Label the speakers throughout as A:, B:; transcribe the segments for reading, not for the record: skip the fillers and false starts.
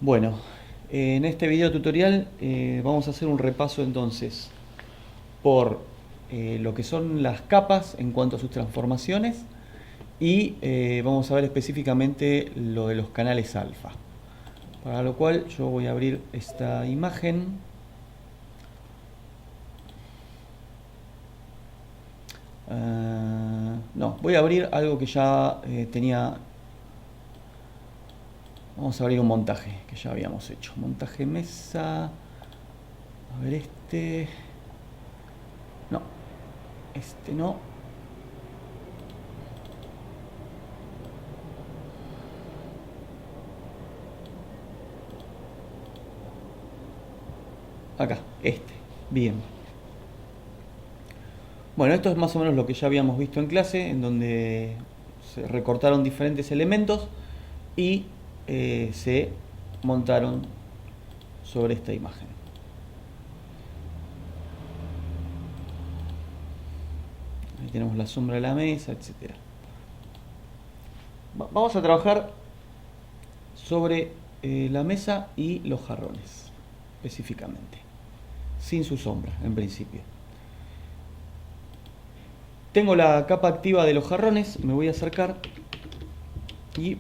A: Bueno, en este video tutorial vamos a hacer un repaso entonces por lo que son las capas en cuanto a sus transformaciones y vamos a ver específicamente lo de los canales alfa. Para lo cual yo voy a abrir esta imagen. No, voy a abrir algo que ya tenía. Vamos a abrir un montaje que ya habíamos hecho. Montaje mesa. A ver este. No, este no. Acá, este. Bien. Bueno, esto es más o menos lo que ya habíamos visto en clase, en donde se recortaron diferentes elementos y se montaron sobre esta imagen. Ahí tenemos la sombra de la mesa, etc. Vamos a trabajar sobre la mesa y los jarrones, específicamente, sin su sombra en principio. Tengo la capa activa de los jarrones, me voy a acercar y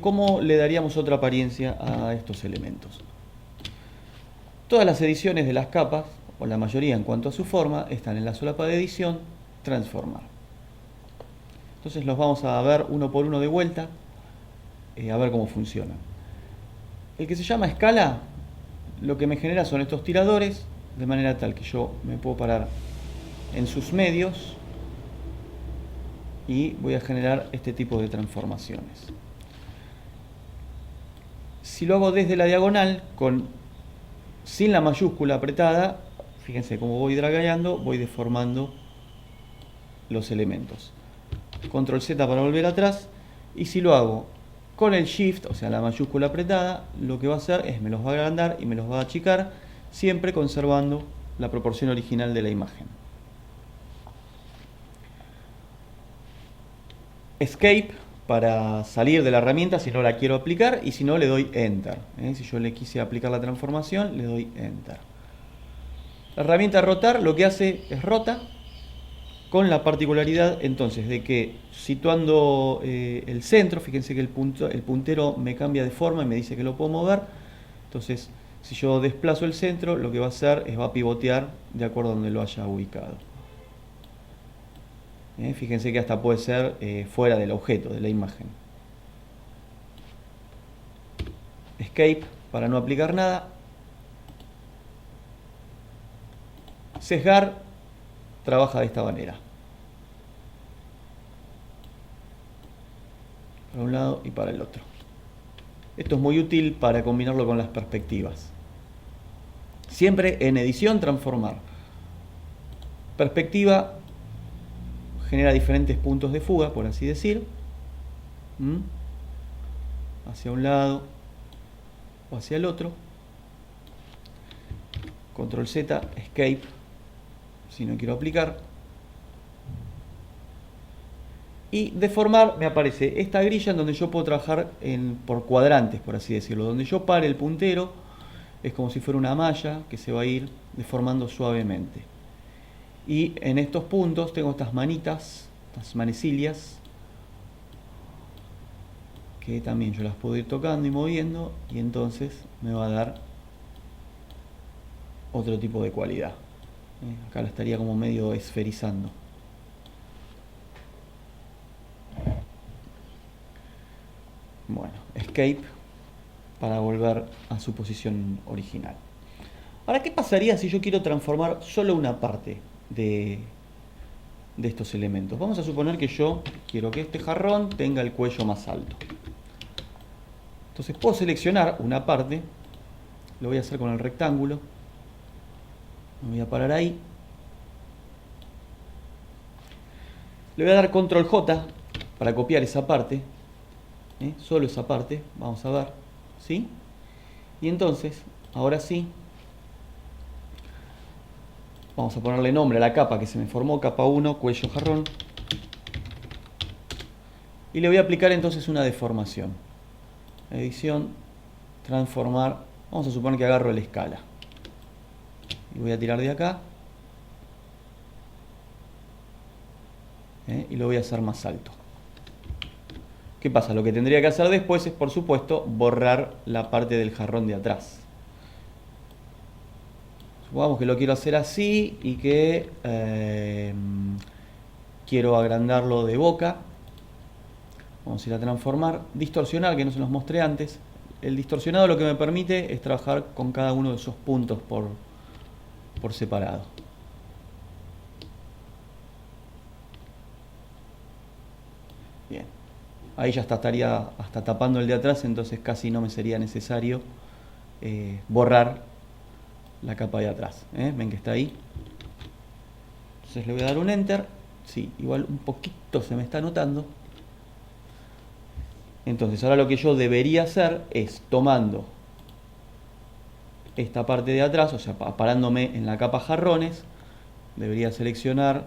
A: ¿cómo le daríamos otra apariencia a estos elementos? Todas las ediciones de las capas, o la mayoría en cuanto a su forma, están en la solapa de edición, transformar. Entonces los vamos a ver uno por uno de vuelta, a ver cómo funcionan. El que se llama escala, lo que me genera son estos tiradores, de manera tal que yo me puedo parar en sus medios y voy a generar este tipo de transformaciones. Si lo hago desde la diagonal, sin la mayúscula apretada, fíjense cómo voy dragando, voy deformando los elementos. Control Z para volver atrás, y si lo hago con el Shift, o sea la mayúscula apretada, lo que va a hacer es me los va a agrandar y me los va a achicar, siempre conservando la proporción original de la imagen. Escape para salir de la herramienta si no la quiero aplicar, y si no le doy Enter. Si yo le quise aplicar la transformación, le doy Enter. La herramienta rotar lo que hace es rota, con la particularidad entonces de que situando el centro, fíjense que el puntero me cambia de forma y me dice que lo puedo mover. Entonces si yo desplazo el centro, lo que va a hacer es va a pivotear de acuerdo a donde lo haya ubicado. Fíjense que hasta puede ser fuera del objeto, de la imagen. Escape para no aplicar nada. Sesgar trabaja de esta manera. Para un lado y para el otro. Esto es muy útil para combinarlo con las perspectivas. Siempre en edición transformar. Perspectiva genera diferentes puntos de fuga, por así decir. Hacia un lado o hacia el otro. Control Z, Escape, si no quiero aplicar. Y deformar, me aparece esta grilla en donde yo puedo trabajar por cuadrantes, por así decirlo. Donde yo pare el puntero, es como si fuera una malla que se va a ir deformando suavemente. Y en estos puntos tengo estas manitas, estas manecillas, que también yo las puedo ir tocando y moviendo, y entonces me va a dar otro tipo de cualidad. Acá la estaría como medio esferizando. Bueno, Escape para volver a su posición original. Ahora, ¿qué pasaría si yo quiero transformar solo una parte de estos elementos? Vamos a suponer que yo quiero que este jarrón tenga el cuello más alto. Entonces puedo seleccionar una parte, lo voy a hacer con el rectángulo, me voy a parar ahí, le voy a dar Control J para copiar esa parte, solo esa parte, vamos a ver, ¿sí? Y entonces, ahora sí, vamos a ponerle nombre a la capa que se me formó, capa 1, cuello jarrón, y le voy a aplicar entonces una deformación. Edición, transformar, vamos a suponer que agarro la escala y voy a tirar de acá y lo voy a hacer más alto. ¿Qué pasa? Lo que tendría que hacer después es, por supuesto, borrar la parte del jarrón de atrás. Supongamos que lo quiero hacer así y que quiero agrandarlo de boca. Vamos a ir a transformar, distorsionar, que no se los mostré antes. El distorsionado lo que me permite es trabajar con cada uno de esos puntos por separado. Bien, ahí ya estaría hasta tapando el de atrás, entonces casi no me sería necesario borrar la capa de atrás. Ven que está ahí. Entonces le voy a dar un Enter. Sí, igual un poquito se me está notando. Entonces ahora lo que yo debería hacer es, tomando esta parte de atrás, o sea, parándome en la capa jarrones, debería seleccionar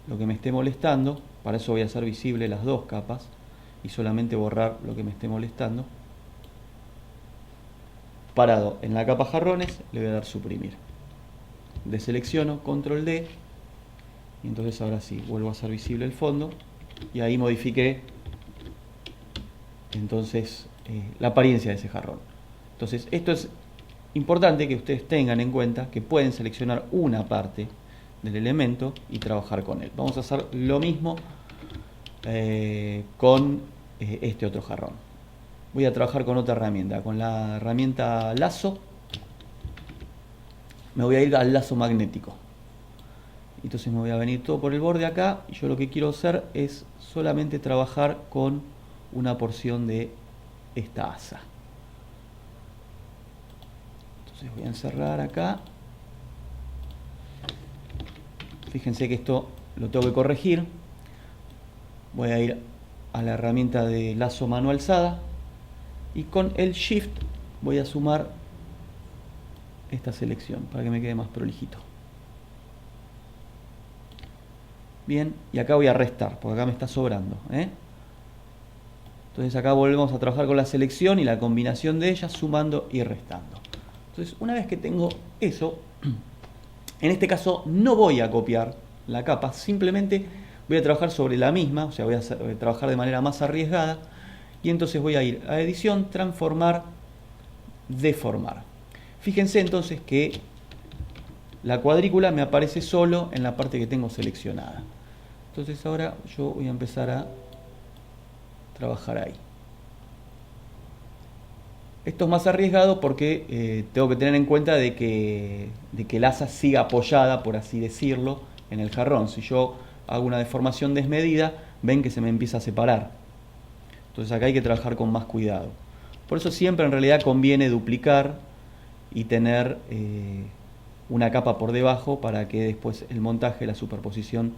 A: lo que me esté molestando. Para eso voy a hacer visible las dos capas y solamente borrar lo que me esté molestando. Parado en la capa jarrones, le voy a dar suprimir. Deselecciono, control D, y entonces ahora sí, vuelvo a hacer visible el fondo y ahí modifiqué entonces la apariencia de ese jarrón. Entonces esto es importante que ustedes tengan en cuenta que pueden seleccionar una parte del elemento y trabajar con él. Vamos a hacer lo mismo con este otro jarrón. Voy a trabajar con otra herramienta, con la herramienta lazo. Me voy a ir al lazo magnético. Entonces me voy a venir todo por el borde acá y yo lo que quiero hacer es solamente trabajar con una porción de esta asa. Entonces voy a encerrar acá. Fíjense que esto lo tengo que corregir. Voy a ir a la herramienta de lazo mano alzada y con el Shift voy a sumar esta selección para que me quede más prolijito. Bien, y acá voy a restar porque acá me está sobrando. Entonces acá volvemos a trabajar con la selección y la combinación de ellas, sumando y restando. Entonces una vez que tengo eso, en este caso no voy a copiar la capa, simplemente voy a trabajar sobre la misma, o sea, voy a trabajar de manera más arriesgada, y entonces voy a ir a edición, transformar, deformar. Fíjense entonces que la cuadrícula me aparece solo en la parte que tengo seleccionada. Entonces ahora yo voy a empezar a trabajar ahí. Esto es más arriesgado porque tengo que tener en cuenta de que el asa siga apoyada, por así decirlo, en el jarrón. Si yo hago una deformación desmedida, ven que se me empieza a separar. Entonces acá hay que trabajar con más cuidado. Por eso siempre en realidad conviene duplicar y tener una capa por debajo para que después el montaje, la superposición,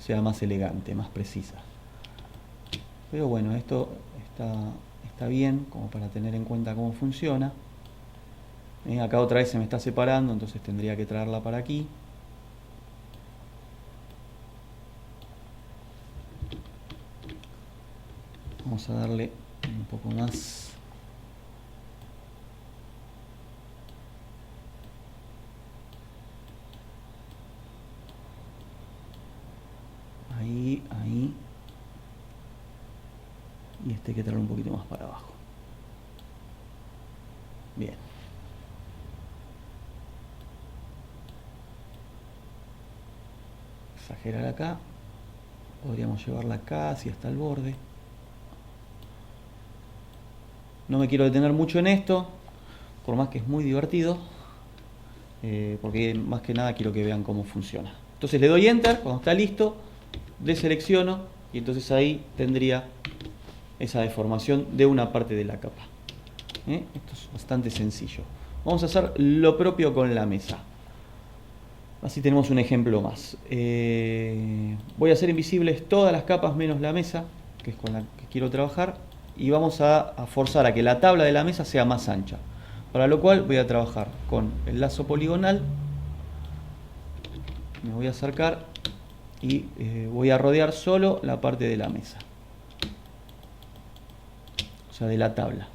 A: sea más elegante, más precisa. Pero bueno, esto está bien como para tener en cuenta cómo funciona. Acá otra vez se me está separando, entonces tendría que traerla para aquí. Vamos a darle un poco más. Ahí, ahí. Y este hay que traerlo un poquito más para abajo. Bien. Exagerar acá. Podríamos llevarla casi hasta el borde. No me quiero detener mucho en esto, por más que es muy divertido, porque más que nada quiero que vean cómo funciona. Entonces le doy Enter, cuando está listo, deselecciono y entonces ahí tendría esa deformación de una parte de la capa. Esto es bastante sencillo. Vamos a hacer lo propio con la mesa. Así tenemos un ejemplo más. Voy a hacer invisibles todas las capas menos la mesa, que es con la que quiero trabajar, y vamos a forzar a que la tabla de la mesa sea más ancha. Para lo cual voy a trabajar con el lazo poligonal, me voy a acercar y voy a rodear solo la parte de la mesa, o sea, de la tabla.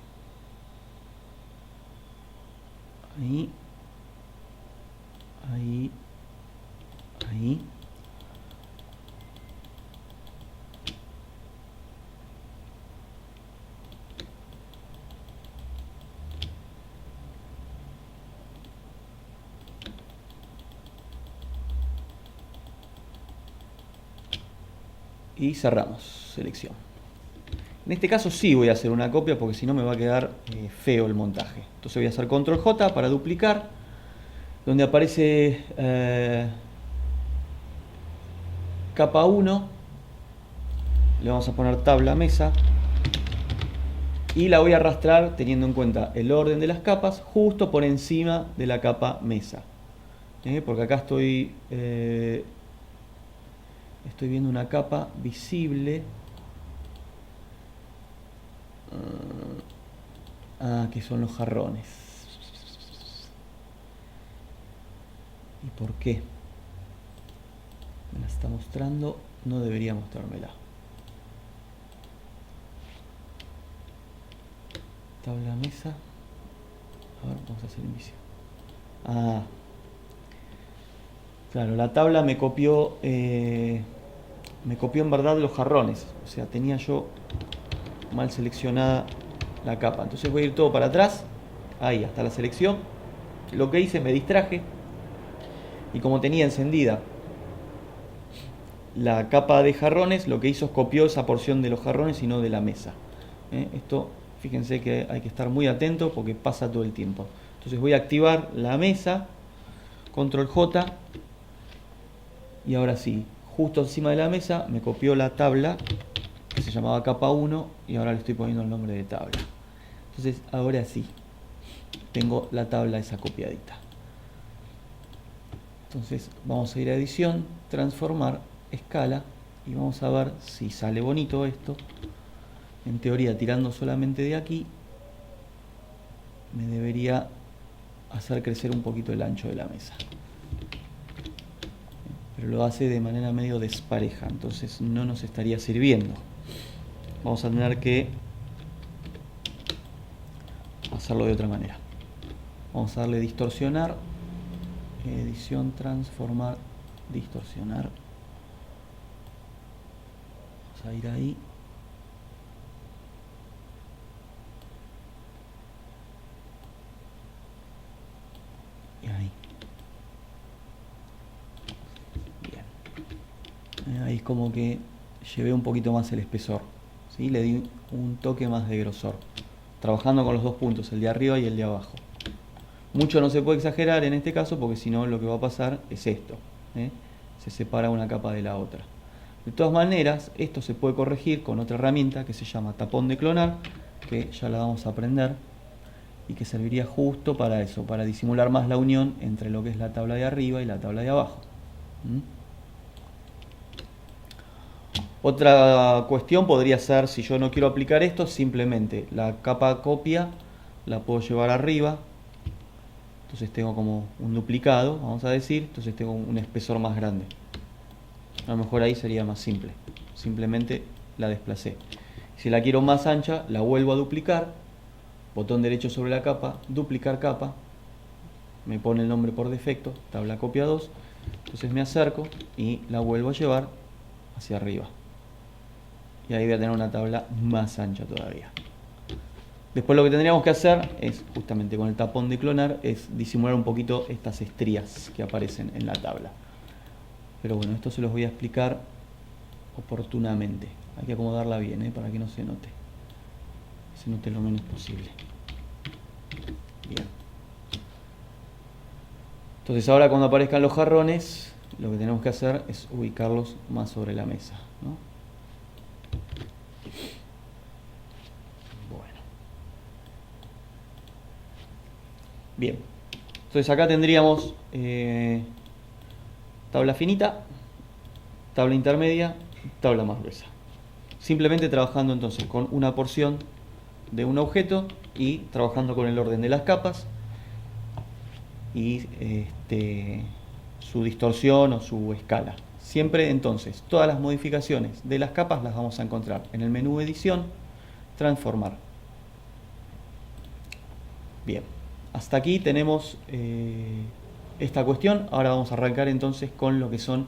A: Ahí. Ahí. Ahí. Y cerramos selección. En este caso sí voy a hacer una copia porque si no me va a quedar feo el montaje. Entonces voy a hacer control J para duplicar, donde aparece capa 1, le vamos a poner tabla mesa y la voy a arrastrar teniendo en cuenta el orden de las capas justo por encima de la capa mesa. Porque acá estoy viendo una capa visible. Que son los jarrones. ¿Y por qué? Me la está mostrando, no debería mostrármela. Tabla mesa. A ver, vamos a hacer inicio. Claro, la tabla me copió en verdad los jarrones. O sea, tenía yo mal seleccionada la capa. Entonces voy a ir todo para atrás, ahí, hasta la selección. Lo que hice, me distraje y como tenía encendida la capa de jarrones, lo que hizo es copió esa porción de los jarrones y no de la mesa. Esto, fíjense que hay que estar muy atento porque pasa todo el tiempo. Entonces voy a activar la mesa, control J, y ahora sí, justo encima de la mesa me copió la tabla que se llamaba capa 1 y ahora le estoy poniendo el nombre de tabla. Entonces ahora sí tengo la tabla esa copiadita. Entonces vamos a ir a edición, transformar, escala y vamos a ver si sale bonito esto. En teoría, tirando solamente de aquí me debería hacer crecer un poquito el ancho de la mesa, pero lo hace de manera medio despareja, entonces no nos estaría sirviendo. Vamos a tener que hacerlo de otra manera. Vamos a darle distorsionar, edición, transformar, distorsionar. Vamos a ir ahí. Y ahí. Bien. Ahí es como que llevé un poquito más el espesor, ¿sí? Le di un toque más de grosor, trabajando con los dos puntos, el de arriba y el de abajo. Mucho no se puede exagerar en este caso porque si no lo que va a pasar es esto, se separa una capa de la otra. De todas maneras, esto se puede corregir con otra herramienta que se llama tapón de clonar, que ya la vamos a aprender y que serviría justo para eso, para disimular más la unión entre lo que es la tabla de arriba y la tabla de abajo. Otra cuestión podría ser, si yo no quiero aplicar esto, simplemente la capa copia la puedo llevar arriba. Entonces tengo como un duplicado, vamos a decir, entonces tengo un espesor más grande. A lo mejor ahí sería más simple, simplemente la desplacé. Si la quiero más ancha, la vuelvo a duplicar, botón derecho sobre la capa, duplicar capa, me pone el nombre por defecto, tabla copia 2, entonces me acerco y la vuelvo a llevar hacia arriba. Y ahí voy a tener una tabla más ancha todavía. Después lo que tendríamos que hacer es, justamente con el tapón de clonar, es disimular un poquito estas estrías que aparecen en la tabla. Pero bueno, esto se los voy a explicar oportunamente. Hay que acomodarla bien, para que no se note. Se note lo menos posible. Bien. Entonces ahora cuando aparezcan los jarrones, lo que tenemos que hacer es ubicarlos más sobre la mesa, ¿no? Bien, entonces acá tendríamos tabla finita, tabla intermedia, tabla más gruesa. Simplemente trabajando entonces con una porción de un objeto y trabajando con el orden de las capas y su distorsión o su escala. Siempre entonces todas las modificaciones de las capas las vamos a encontrar en el menú edición, transformar. Bien. hasta aquí tenemos esta cuestión. Ahora vamos a arrancar entonces con lo que son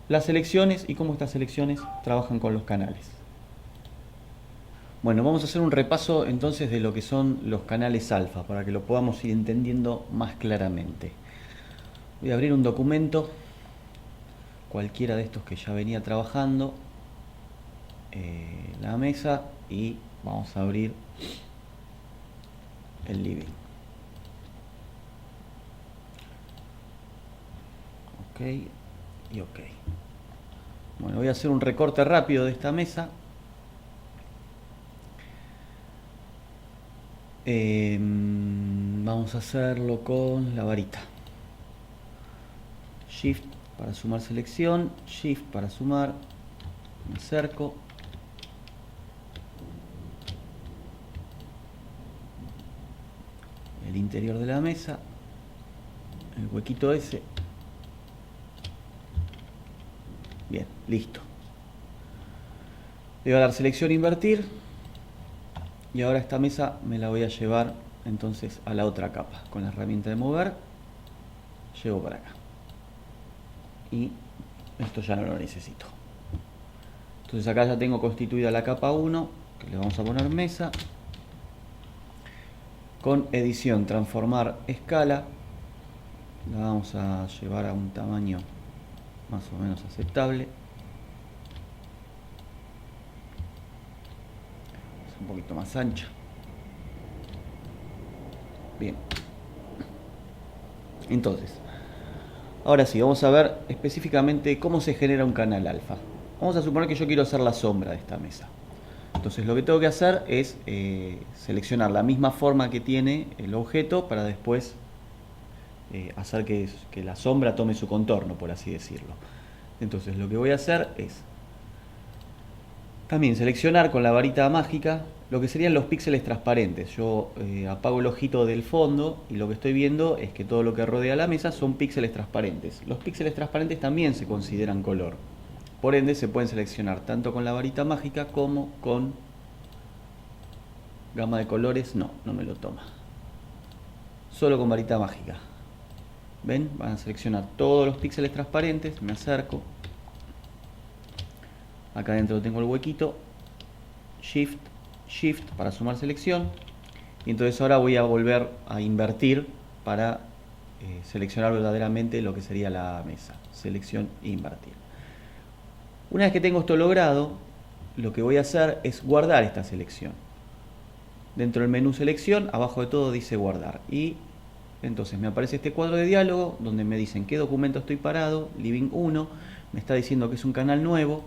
A: las selecciones y cómo estas selecciones trabajan con los canales. Bueno, vamos a hacer un repaso entonces de lo que son los canales alfa para que lo podamos ir entendiendo más claramente. Voy a abrir un documento, cualquiera de estos que ya venía trabajando, la mesa, y vamos a abrir el living. Ok y ok. Bueno, voy a hacer un recorte rápido de esta mesa. Vamos a hacerlo con la varita. Shift para sumar selección, Shift para sumar, me acerco. El interior de la mesa, el huequito ese. Bien, listo. Le voy a dar selección, invertir. Y ahora esta mesa me la voy a llevar entonces a la otra capa. Con la herramienta de mover, llevo para acá. Y esto ya no lo necesito. Entonces acá ya tengo constituida la capa 1, que le vamos a poner mesa. Con edición, transformar escala. La vamos a llevar a un tamaño más o menos aceptable. Un poquito más ancha. Bien. Entonces, ahora sí, vamos a ver específicamente cómo se genera un canal alfa. Vamos a suponer que yo quiero hacer la sombra de esta mesa. Entonces lo que tengo que hacer es seleccionar la misma forma que tiene el objeto para después hacer que la sombra tome su contorno, por así decirlo. Entonces lo que voy a hacer es también seleccionar con la varita mágica lo que serían los píxeles transparentes. Yo apago el ojito del fondo y lo que estoy viendo es que todo lo que rodea la mesa son píxeles transparentes. Los píxeles transparentes también se consideran color. Por ende se pueden seleccionar tanto con la varita mágica como con gama de colores. No me lo toma. Solo con varita mágica. ¿Ven? Van a seleccionar todos los píxeles transparentes. Me acerco. Acá adentro tengo el huequito. Shift para sumar selección. Y entonces ahora voy a volver a invertir para seleccionar verdaderamente lo que sería la mesa. Selección e invertir. Una vez que tengo esto logrado, lo que voy a hacer es guardar esta selección. Dentro del menú selección, abajo de todo dice guardar. Y entonces me aparece este cuadro de diálogo donde me dicen qué documento estoy parado. Living 1, me está diciendo que es un canal nuevo.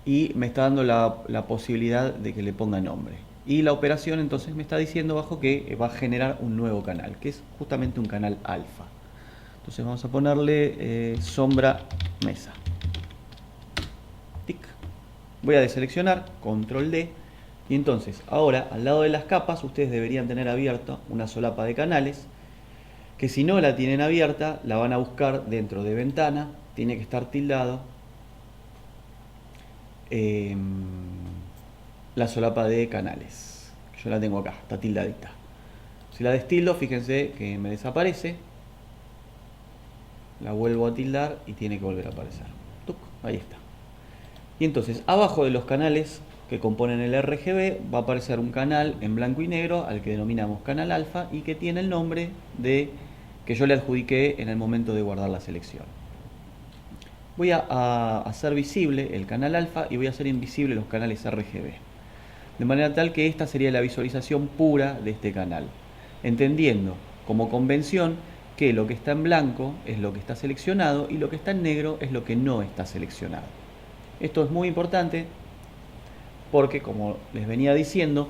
A: Y me está dando la posibilidad de que le ponga nombre. Y la operación entonces me está diciendo abajo que va a generar un nuevo canal, que es justamente un canal alfa. Entonces vamos a ponerle sombra mesa. Tic. Voy a deseleccionar, control D. Y entonces ahora al lado de las capas ustedes deberían tener abierta una solapa de canales, que si no la tienen abierta la van a buscar dentro de ventana, tiene que estar tildado la solapa de canales. Yo la tengo acá, está tildadita. Si la destildo, fíjense que me desaparece. La vuelvo a tildar y tiene que volver a aparecer. ¡Tuc! Ahí está. Y entonces abajo de los canales que componen el RGB va a aparecer un canal en blanco y negro al que denominamos canal alfa y que tiene el nombre de que yo le adjudiqué en el momento de guardar la selección. Voy a hacer visible el canal alfa y voy a hacer invisible los canales RGB. De manera tal que esta sería la visualización pura de este canal. Entendiendo como convención que lo que está en blanco es lo que está seleccionado y lo que está en negro es lo que no está seleccionado. Esto es muy importante porque, como les venía diciendo,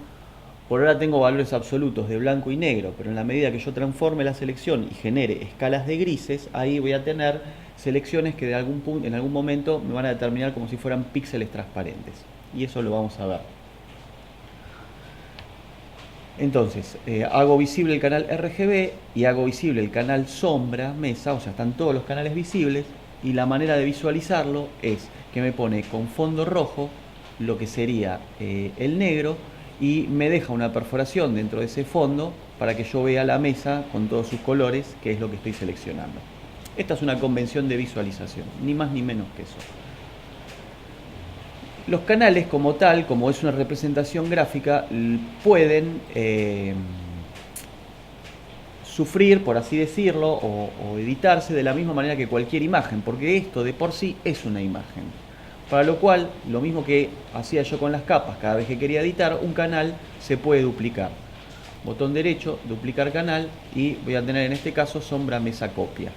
A: por ahora tengo valores absolutos de blanco y negro, pero en la medida que yo transforme la selección y genere escalas de grises, ahí voy a tener selecciones que en algún momento me van a determinar como si fueran píxeles transparentes. Y eso lo vamos a ver. Entonces, hago visible el canal RGB y hago visible el canal sombra mesa, o sea, están todos los canales visibles, y la manera de visualizarlo es que me pone con fondo rojo lo que sería el negro y me deja una perforación dentro de ese fondo para que yo vea la mesa con todos sus colores, que es lo que estoy seleccionando. Esta es una convención de visualización, ni más ni menos que eso. Los canales como tal, como es una representación gráfica, pueden sufrir, por así decirlo, o editarse de la misma manera que cualquier imagen, porque esto de por sí es una imagen. Para lo cual, lo mismo que hacía yo con las capas, cada vez que quería editar, un canal se puede duplicar. Botón derecho, duplicar canal, y voy a tener en este caso sombra mesa copia.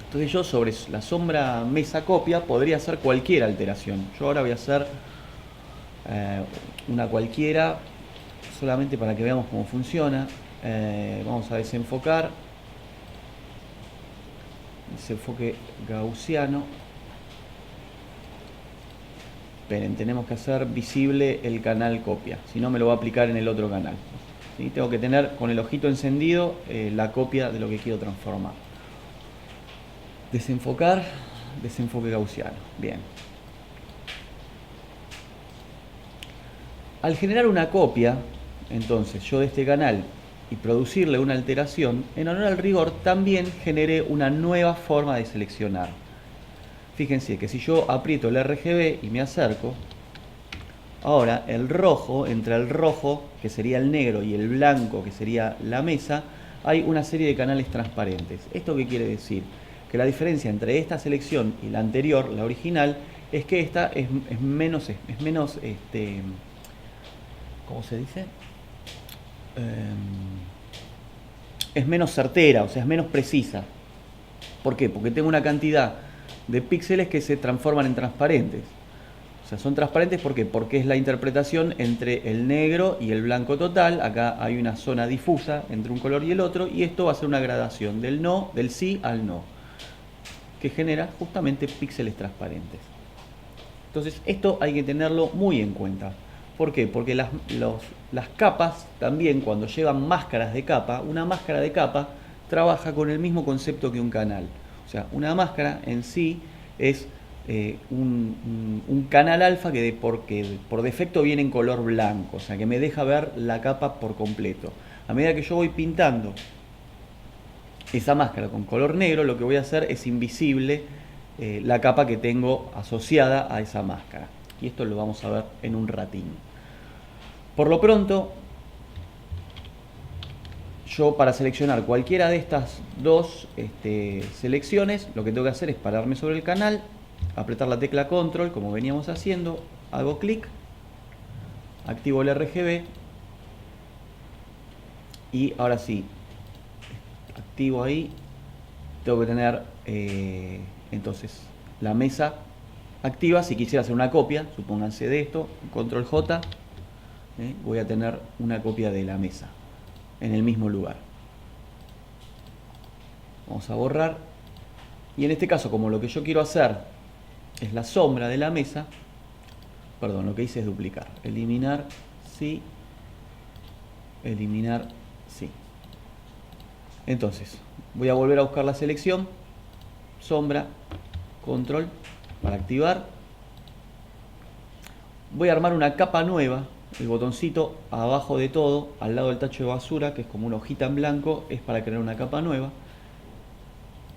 A: Entonces yo sobre la sombra mesa copia podría hacer cualquier alteración. Yo ahora voy a hacer una cualquiera, solamente para que veamos cómo funciona. Vamos a desenfocar. Desenfoque gaussiano. Esperen, tenemos que hacer visible el canal copia, si no me lo va a aplicar en el otro canal. ¿Sí? Tengo que tener con el ojito encendido la copia de lo que quiero transformar. Desenfocar, desenfoque gaussiano. Bien. Al generar una copia, entonces, yo de este canal y producirle una alteración, en honor al rigor también generé una nueva forma de seleccionar. Fíjense que si yo aprieto el RGB y me acerco, ahora el rojo, entre el rojo, que sería el negro, y el blanco, que sería la mesa, hay una serie de canales transparentes. ¿Esto qué quiere decir? Que la diferencia entre esta selección y la anterior, la original, es que esta es menos, ¿cómo se dice? Es menos certera, o sea, es menos precisa. ¿Por qué? Porque tengo una cantidad de píxeles que se transforman en transparentes. O sea, son transparentes ¿por qué? Porque es la interpretación entre el negro y el blanco total. Acá hay una zona difusa entre un color y el otro, y esto va a ser una gradación del no, del sí al no, que genera justamente píxeles transparentes. Entonces esto hay que tenerlo muy en cuenta. ¿Por qué? Porque las capas también, cuando llevan máscaras de capa, una máscara de capa trabaja con el mismo concepto que un canal. O sea, una máscara en sí es un canal alfa que por defecto viene en color blanco, o sea, que me deja ver la capa por completo. A medida que yo voy pintando esa máscara con color negro, lo que voy a hacer es invisible la capa que tengo asociada a esa máscara. Y esto lo vamos a ver en un ratín. Por lo pronto, yo para seleccionar cualquiera de estas dos selecciones, lo que tengo que hacer es pararme sobre el canal, apretar la tecla control como veníamos haciendo, hago clic, activo el RGB y ahora sí, activo ahí, tengo que tener entonces la mesa activa. Si quisiera hacer una copia, supónganse de esto, control J, voy a tener una copia de la mesa en el mismo lugar. Vamos a borrar, y en este caso, como lo que yo quiero hacer es la sombra de la mesa, perdón, lo que hice es duplicar, eliminar, sí, eliminar, sí. Entonces, voy a volver a buscar la selección, sombra, control, para activar. Voy a armar una capa nueva, el botoncito abajo de todo, al lado del tacho de basura, que es como una hojita en blanco, es para crear una capa nueva.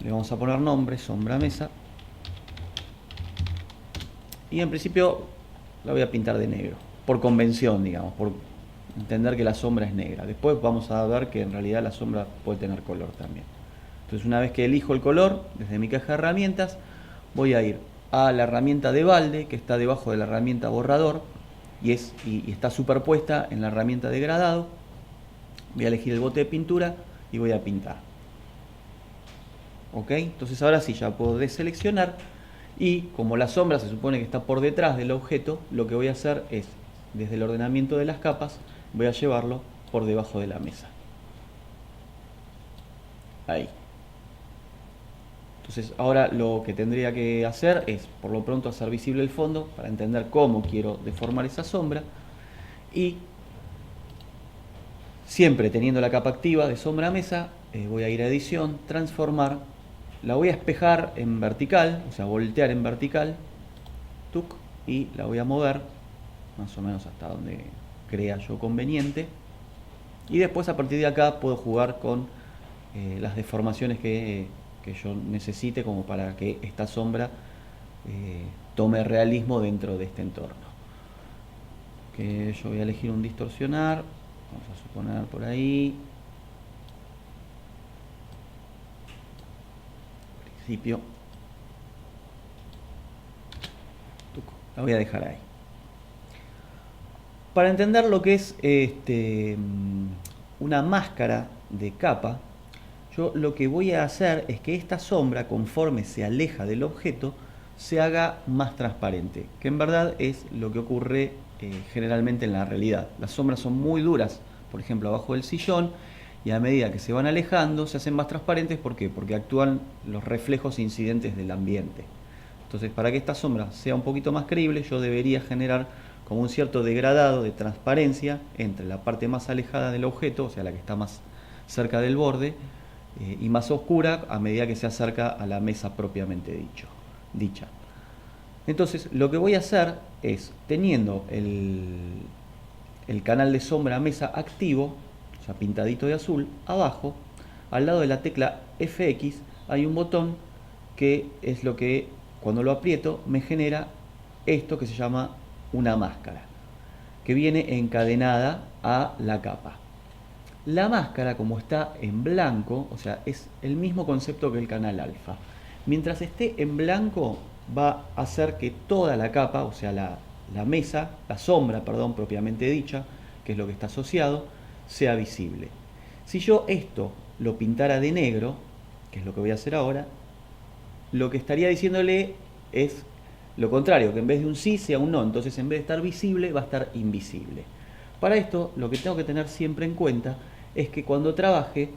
A: Le vamos a poner nombre, sombra mesa. Y en principio la voy a pintar de negro, por convención, digamos, por entender que la sombra es negra. Después vamos a ver que en realidad la sombra puede tener color también. Entonces, una vez que elijo el color, desde mi caja de herramientas, voy a ir a la herramienta de balde, que está debajo de la herramienta borrador, y está superpuesta en la herramienta de gradado. Voy a elegir el bote de pintura y voy a pintar. ¿Ok? Entonces ahora sí ya puedo deseleccionar, y como la sombra se supone que está por detrás del objeto, lo que voy a hacer es, desde el ordenamiento de las capas, voy a llevarlo por debajo de la mesa. Ahí. Entonces ahora lo que tendría que hacer es, por lo pronto, hacer visible el fondo para entender cómo quiero deformar esa sombra, y siempre teniendo la capa activa de sombra mesa, voy a ir a edición, transformar, la voy a espejar en vertical, o sea, voltear en vertical, tuc, y la voy a mover más o menos hasta donde crea yo conveniente. Y después a partir de acá puedo jugar con las deformaciones que yo necesite como para que esta sombra tome realismo dentro de este entorno. Que yo voy a elegir un distorsionar, vamos a suponer por ahí, principio, la voy a dejar ahí. Para entender lo que es una máscara de capa, yo lo que voy a hacer es que esta sombra, conforme se aleja del objeto, se haga más transparente, que en verdad es lo que ocurre generalmente en la realidad. Las sombras son muy duras, por ejemplo abajo del sillón, y a medida que se van alejando se hacen más transparentes. ¿Por qué? Porque actúan los reflejos incidentes del ambiente. Entonces, para que esta sombra sea un poquito más creíble, yo debería generar como un cierto degradado de transparencia entre la parte más alejada del objeto, o sea, la que está más cerca del borde, y más oscura a medida que se acerca a la mesa propiamente dicha. Entonces, lo que voy a hacer es, teniendo el canal de sombra mesa activo, o sea, pintadito de azul, abajo, al lado de la tecla FX, hay un botón que es lo que, cuando lo aprieto, me genera esto que se llama una máscara, que viene encadenada a la capa. La máscara, como está en blanco, o sea, es el mismo concepto que el canal alfa. Mientras esté en blanco, va a hacer que toda la capa, o sea, la mesa, la sombra, perdón, propiamente dicha, que es lo que está asociado, sea visible. Si yo esto lo pintara de negro, que es lo que voy a hacer ahora, lo que estaría diciéndole es lo contrario, que en vez de un sí sea un no. Entonces, en vez de estar visible, va a estar invisible. Para esto, lo que tengo que tener siempre en cuenta es que cuando trabaje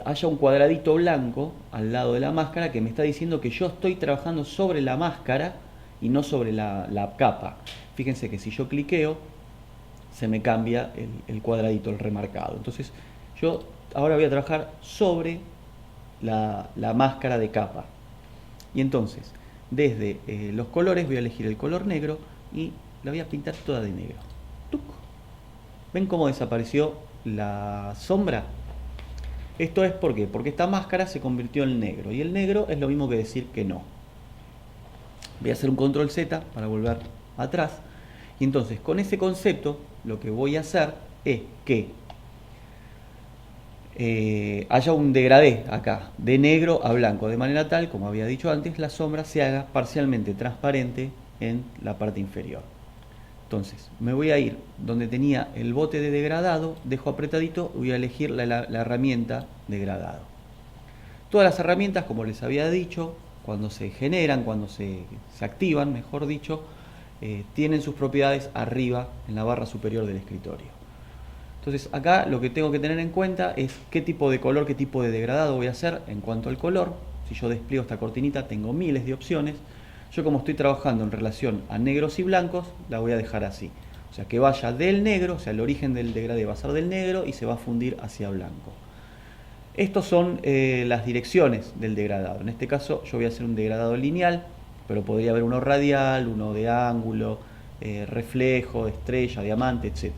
A: haya un cuadradito blanco al lado de la máscara que me está diciendo que yo estoy trabajando sobre la máscara y no sobre la capa. Fíjense que si yo cliqueo, se me cambia el cuadradito, el remarcado. Entonces, yo ahora voy a trabajar sobre la máscara de capa. Y entonces, desde los colores voy a elegir el color negro y la voy a pintar toda de negro. ¡Tuc! ¿Ven cómo desapareció la sombra? Esto es porque esta máscara se convirtió en negro, y el negro es lo mismo que decir que no. Voy a hacer un control Z para volver atrás, y entonces con ese concepto lo que voy a hacer es que haya un degradé acá, de negro a blanco, de manera tal, como había dicho antes, la sombra se haga parcialmente transparente en la parte inferior. Entonces, me voy a ir donde tenía el bote de degradado, dejo apretadito, voy a elegir la herramienta degradado. Todas las herramientas, como les había dicho, cuando se generan, cuando se activan, mejor dicho, tienen sus propiedades arriba en la barra superior del escritorio. Entonces acá lo que tengo que tener en cuenta es qué tipo de color, qué tipo de degradado voy a hacer en cuanto al color. Si yo despliego esta cortinita tengo miles de opciones. Yo, como estoy trabajando en relación a negros y blancos, la voy a dejar así. O sea, que vaya del negro, o sea, el origen del degradé va a ser del negro y se va a fundir hacia blanco. Estos son las direcciones del degradado. En este caso yo voy a hacer un degradado lineal, pero podría haber uno radial, uno de ángulo, reflejo, estrella, diamante, etc.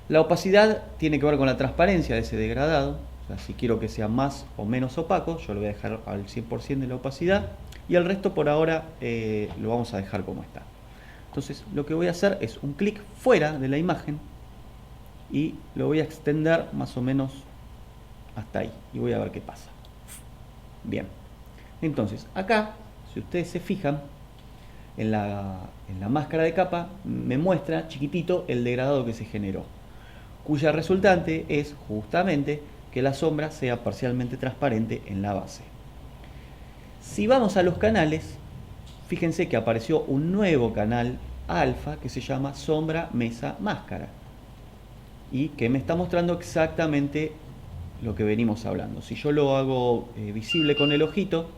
A: La opacidad tiene que ver con la transparencia de ese degradado. O sea, si quiero que sea más o menos opaco, yo lo voy a dejar al 100% de la opacidad, y el resto por ahora lo vamos a dejar como está. Entonces lo que voy a hacer es un clic fuera de la imagen y lo voy a extender más o menos hasta ahí, y voy a ver qué pasa. Bien, entonces acá, si ustedes se fijan, en la máscara de capa me muestra chiquitito el degradado que se generó, cuya resultante es justamente que la sombra sea parcialmente transparente en la base. Si vamos a los canales, fíjense que apareció un nuevo canal alfa que se llama sombra mesa máscara, y que me está mostrando exactamente lo que venimos hablando. Si yo lo hago visible con el ojito,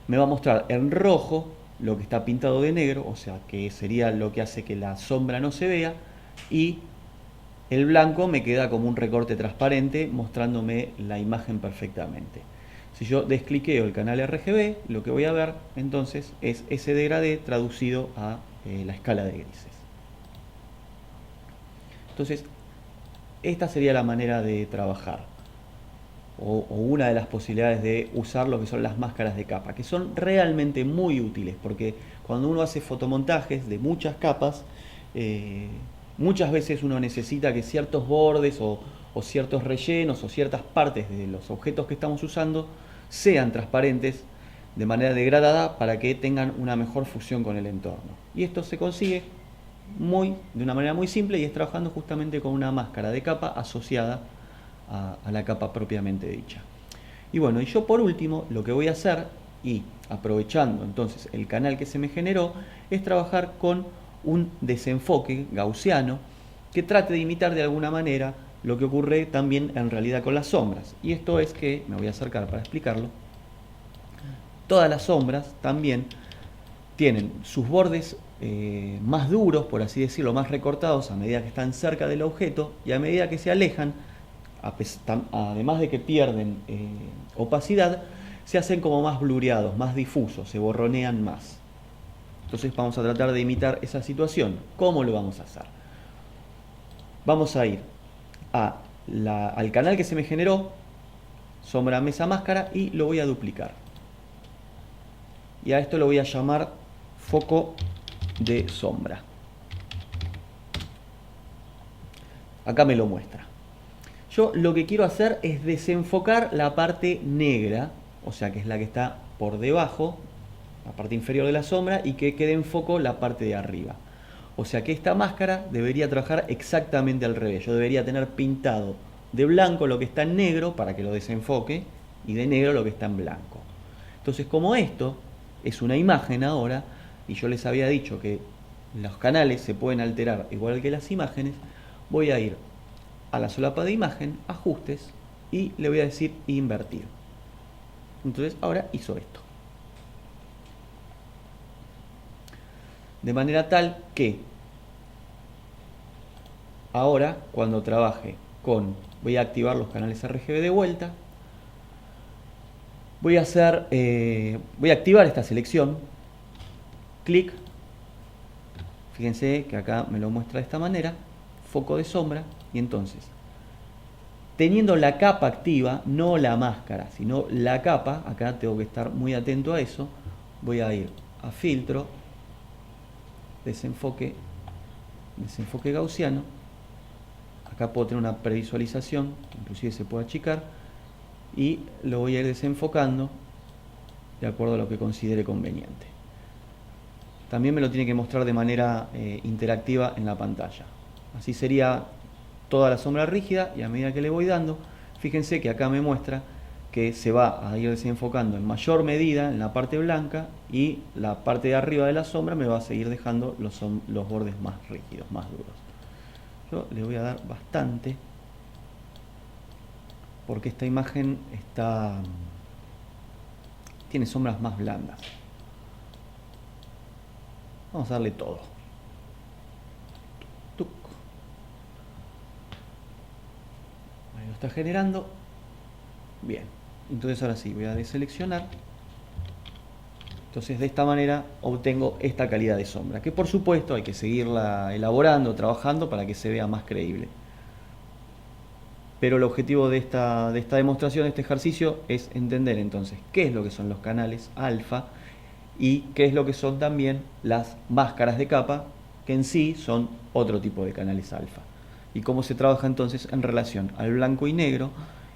A: me va a mostrar en rojo lo que está pintado de negro, o sea, que sería lo que hace que la sombra no se vea, y el blanco me queda como un recorte transparente mostrándome la imagen perfectamente. Si yo descliqueo el canal RGB, lo que voy a ver entonces es ese degradé traducido a la escala de grises. Entonces, esta sería la manera de trabajar, o una de las posibilidades de usar lo que son las máscaras de capa, que son realmente muy útiles, porque cuando uno hace fotomontajes de muchas capas, muchas veces uno necesita que ciertos bordes o ciertos rellenos o ciertas partes de los objetos que estamos usando sean transparentes de manera degradada para que tengan una mejor fusión con el entorno. Y esto se consigue de una manera muy simple, y es trabajando justamente con una máscara de capa asociada a la capa propiamente dicha. Y bueno, y yo por último lo que voy a hacer, y aprovechando entonces el canal que se me generó, es trabajar con un desenfoque gaussiano que trate de imitar de alguna manera lo que ocurre también en realidad con las sombras. Y esto es que, me voy a acercar para explicarlo, todas las sombras también tienen sus bordes más duros, por así decirlo, más recortados a medida que están cerca del objeto, y a medida que se alejan, además de que pierden opacidad, se hacen como más blureados, más difusos, se borronean más. Entonces vamos a tratar de imitar esa situación. ¿Cómo lo vamos a hacer? Vamos a ir al canal que se me generó, sombra, mesa, máscara, y lo voy a duplicar. Y a esto lo voy a llamar foco de sombra. Acá me lo muestra. Yo lo que quiero hacer es desenfocar la parte negra, o sea que es la que está por debajo, la parte inferior de la sombra, y que quede en foco la parte de arriba. O sea que esta máscara debería trabajar exactamente al revés. Yo debería tener pintado de blanco lo que está en negro para que lo desenfoque, y de negro lo que está en blanco. Entonces, como esto es una imagen ahora, y yo les había dicho que los canales se pueden alterar igual que las imágenes, voy a ir a la solapa de imagen, ajustes, y le voy a decir invertir. Entonces ahora hizo esto. De manera tal que ahora, cuando trabaje voy a activar los canales RGB de vuelta, voy a activar esta selección, clic, fíjense que acá me lo muestra de esta manera, foco de sombra, y entonces, teniendo la capa activa, no la máscara, sino la capa, acá tengo que estar muy atento a eso, voy a ir a filtro, desenfoque gaussiano, acá puedo tener una previsualización, inclusive se puede achicar, y lo voy a ir desenfocando de acuerdo a lo que considere conveniente. También me lo tiene que mostrar de manera interactiva en la pantalla. Así sería toda la sombra rígida, y a medida que le voy dando, fíjense que acá me muestra que se va a ir desenfocando en mayor medida en la parte blanca, y la parte de arriba de la sombra me va a seguir dejando los bordes más rígidos, más duros. Yo le voy a dar bastante, porque esta imagen tiene sombras más blandas. Vamos a darle todo. Tuc. Ahí lo está generando. Bien. Entonces ahora sí, voy a deseleccionar. Entonces de esta manera obtengo esta calidad de sombra, que por supuesto hay que seguirla elaborando, trabajando para que se vea más creíble. Pero el objetivo de esta demostración, de este ejercicio, es entender entonces qué es lo que son los canales alfa y qué es lo que son también las máscaras de capa, que en sí son otro tipo de canales alfa. Y cómo se trabaja entonces en relación al blanco y negro,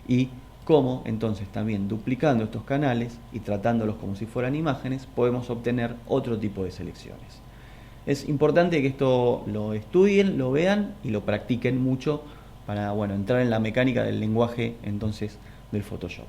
A: y cómo entonces también duplicando estos canales y tratándolos como si fueran imágenes, podemos obtener otro tipo de selecciones. Es importante que esto lo estudien, lo vean y lo practiquen mucho para entrar en la mecánica del lenguaje entonces del Photoshop.